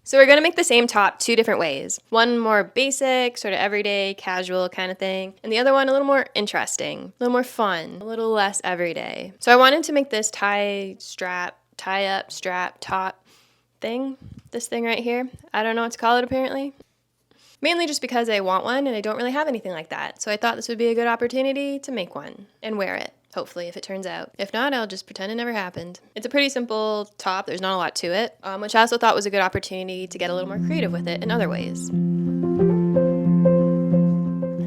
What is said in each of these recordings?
So we're gonna make the same top two different ways. One more basic, sort of everyday, casual kind of thing, and the other one a little more interesting, a little more fun, a little less everyday. So I wanted to make this tie up strap top thing, this thing right here. I don't know what to call it apparently. Mainly just because I want one and I don't really have anything like that. So I thought this would be a good opportunity to make one and wear it. Hopefully, if it turns out. If not, I'll just pretend it never happened. It's a pretty simple top. There's not a lot to it, which I also thought was a good opportunity to get a little more creative with it in other ways.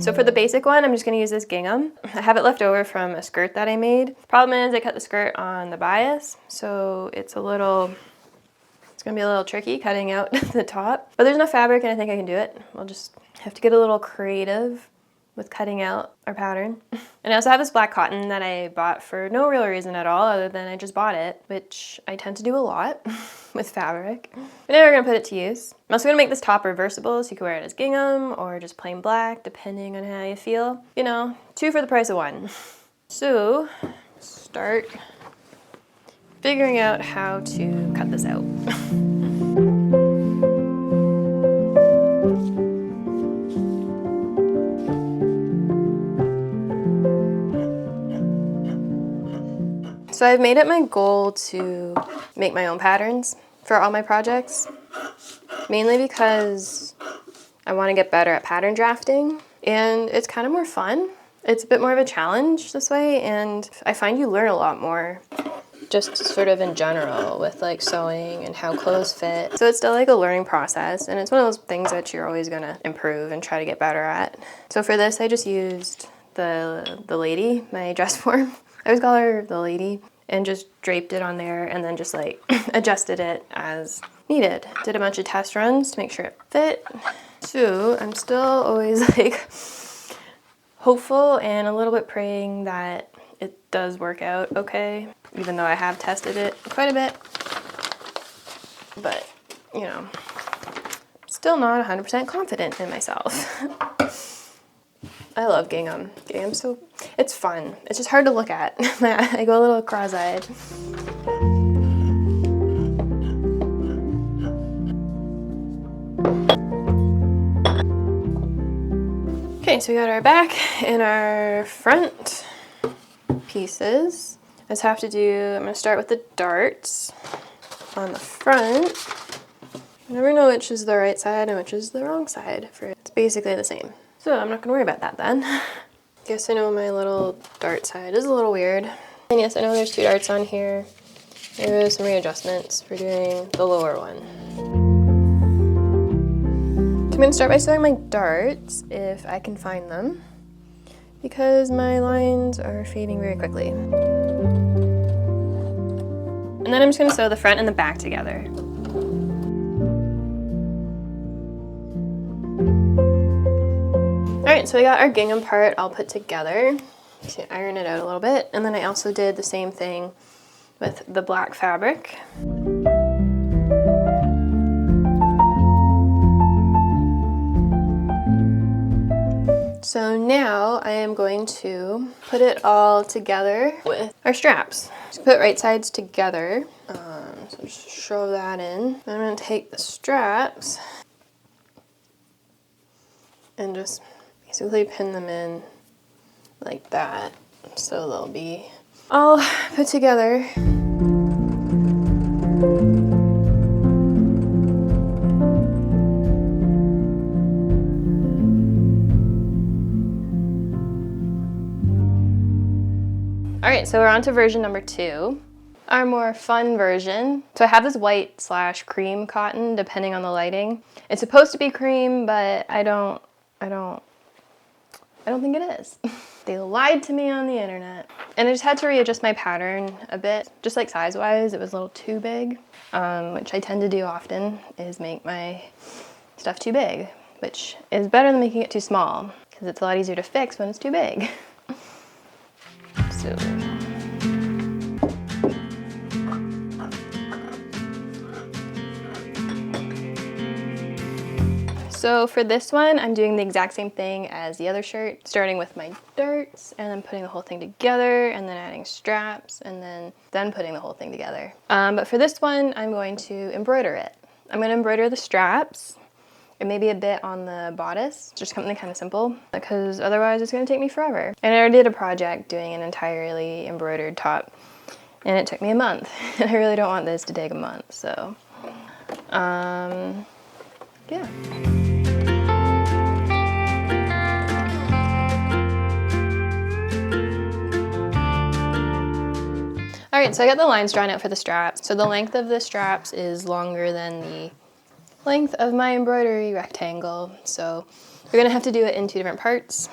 So for the basic one, I'm just going to use this gingham. I have it left over from a skirt that I made. Problem is I cut the skirt on the bias, so it's going to be a little tricky cutting out the top. But there's enough fabric and I think I can do it. We'll just have to get a little creative with cutting out our pattern. And I also have this black cotton that I bought for no real reason at all other than I just bought it, which I tend to do a lot with fabric. But now we're gonna put it to use. I'm also gonna make this top reversible so you can wear it as gingham or just plain black, depending on how you feel. You know, 2 for the price of 1. So, start figuring out how to cut this out. So I've made it my goal to make my own patterns for all my projects, mainly because I want to get better at pattern drafting, and it's kind of more fun. It's a bit more of a challenge this way, and I find you learn a lot more just sort of in general with like sewing and how clothes fit. So it's still like a learning process, and it's one of those things that you're always gonna improve and try to get better at. So for this, I just used the lady, my dress form. I always call her the lady, and just draped it on there and then just like adjusted it as needed. Did a bunch of test runs to make sure it fit. So I'm still always like hopeful and a little bit praying that it does work out okay, even though I have tested it quite a bit. But, you know, still not 100% confident in myself. I love gingham. It's fun. It's just hard to look at. I go a little cross-eyed. Okay, so we got our back and our front pieces. I just have to I'm gonna start with the darts on the front. I never know which is the right side and which is the wrong side for it. It's basically the same. So I'm not gonna worry about that then. Guess I know my little dart side is a little weird. And yes, I know there's 2 darts on here. There are some readjustments for doing the lower one. I'm gonna start by sewing my darts, if I can find them, because my lines are fading very quickly. And then I'm just gonna sew the front and the back together. Alright, so we got our gingham part all put together. So iron it out a little bit. And then I also did the same thing with the black fabric. So now I am going to put it all together with our straps. Just put right sides together. So just shove that in. I'm going to take the straps and just basically pin them in like that, so they'll be all put together. Alright, so we're on to version number 2, our more fun version. So I have this white/cream cotton, depending on the lighting. It's supposed to be cream, but I don't think it is. They lied to me on the internet. And I just had to readjust my pattern a bit. Just like size-wise, it was a little too big, which I tend to do often, is make my stuff too big, which is better than making it too small, because it's a lot easier to fix when it's too big. So. So for this one, I'm doing the exact same thing as the other shirt, starting with my darts and then putting the whole thing together and then adding straps and then putting the whole thing together. But for this one, I'm going to embroider it I'm gonna embroider the straps and maybe a bit on the bodice, just something kind of simple, because otherwise it's gonna take me forever. And I already did a project doing an entirely embroidered top, and it took me a month. And I really don't want this to take a month, so, yeah. All right, so I got the lines drawn out for the straps. So the length of the straps is longer than the length of my embroidery rectangle. So we're gonna have to do it in 2 different parts.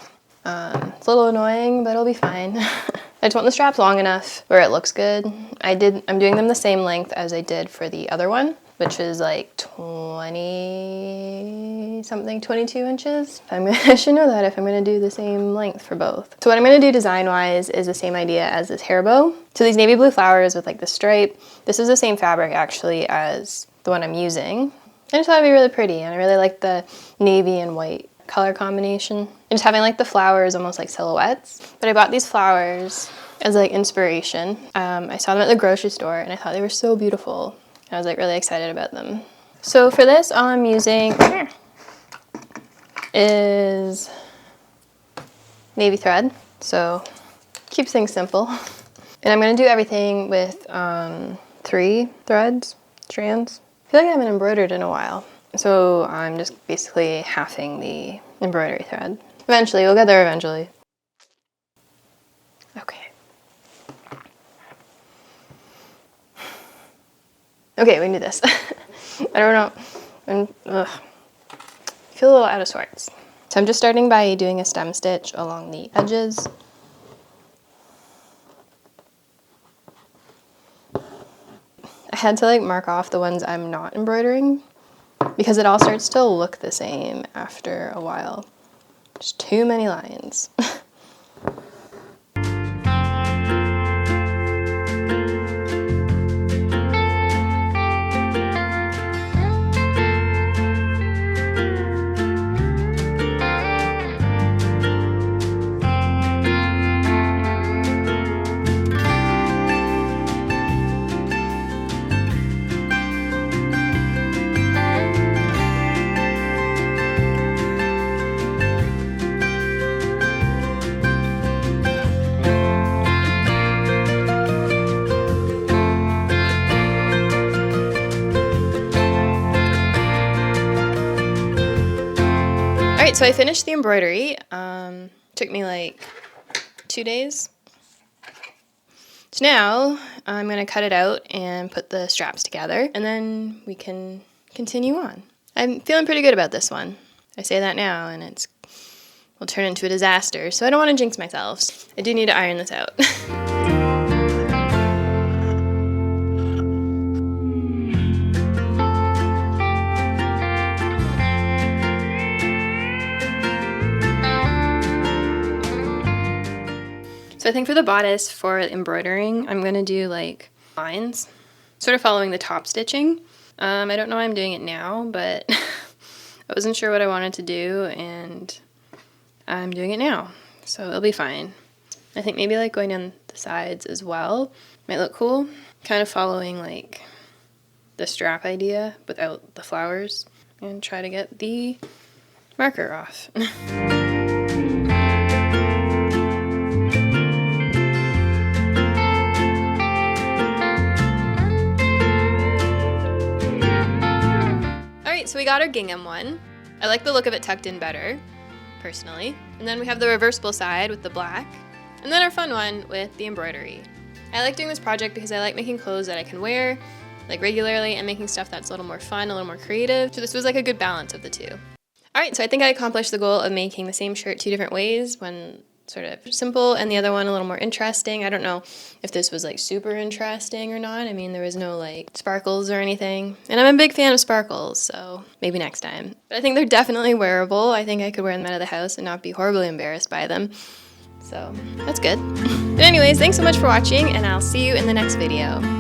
It's a little annoying, but it'll be fine. I just want the straps long enough where it looks good. I'm doing them the same length as I did for the other one, which is like 20 something, 22 inches. I should know that if I'm gonna do the same length for both. So what I'm gonna do design-wise is the same idea as this hair bow. So these navy blue flowers with like the stripe, this is the same fabric actually as the one I'm using. I just thought it'd be really pretty, and I really like the navy and white color combination. And just having like the flowers almost like silhouettes. But I bought these flowers as like inspiration. I saw them at the grocery store and I thought they were so beautiful. I was like really excited about them. So for this, all I'm using is navy thread. So keep things simple. And I'm gonna do everything with 3 strands. I feel like I haven't embroidered in a while. So I'm just basically halving the embroidery thread. Eventually, we'll get there eventually. Okay. Okay, we can do this. I don't know. I feel a little out of sorts. So I'm just starting by doing a stem stitch along the edges. I had to like mark off the ones I'm not embroidering because it all starts to look the same after a while. Just too many lines. Alright, so I finished the embroidery. Took me like 2 days. So now I'm going to cut it out and put the straps together, and then we can continue on. I'm feeling pretty good about this one. I say that now and will turn into a disaster, so I don't want to jinx myself. I do need to iron this out. So I think for the bodice, for embroidering, I'm going to do like lines, sort of following the top stitching. I don't know why I'm doing it now, but I wasn't sure what I wanted to do, and I'm doing it now, so it'll be fine. I think maybe like going down the sides as well might look cool, kind of following like the strap idea without the flowers, and try to get the marker off. So we got our gingham one. I like the look of it tucked in better, personally. And then we have the reversible side with the black. And then our fun one with the embroidery. I like doing this project because I like making clothes that I can wear like regularly and making stuff that's a little more fun, a little more creative. So this was like a good balance of the two. All right, so I think I accomplished the goal of making the same shirt 2 different ways, one sort of simple and the other one a little more interesting. I don't know if this was like super interesting or not. I mean, there was no like sparkles or anything. And I'm a big fan of sparkles, so maybe next time. But I think they're definitely wearable. I think I could wear them out of the house and not be horribly embarrassed by them. So that's good. But anyways, thanks so much for watching, and I'll see you in the next video.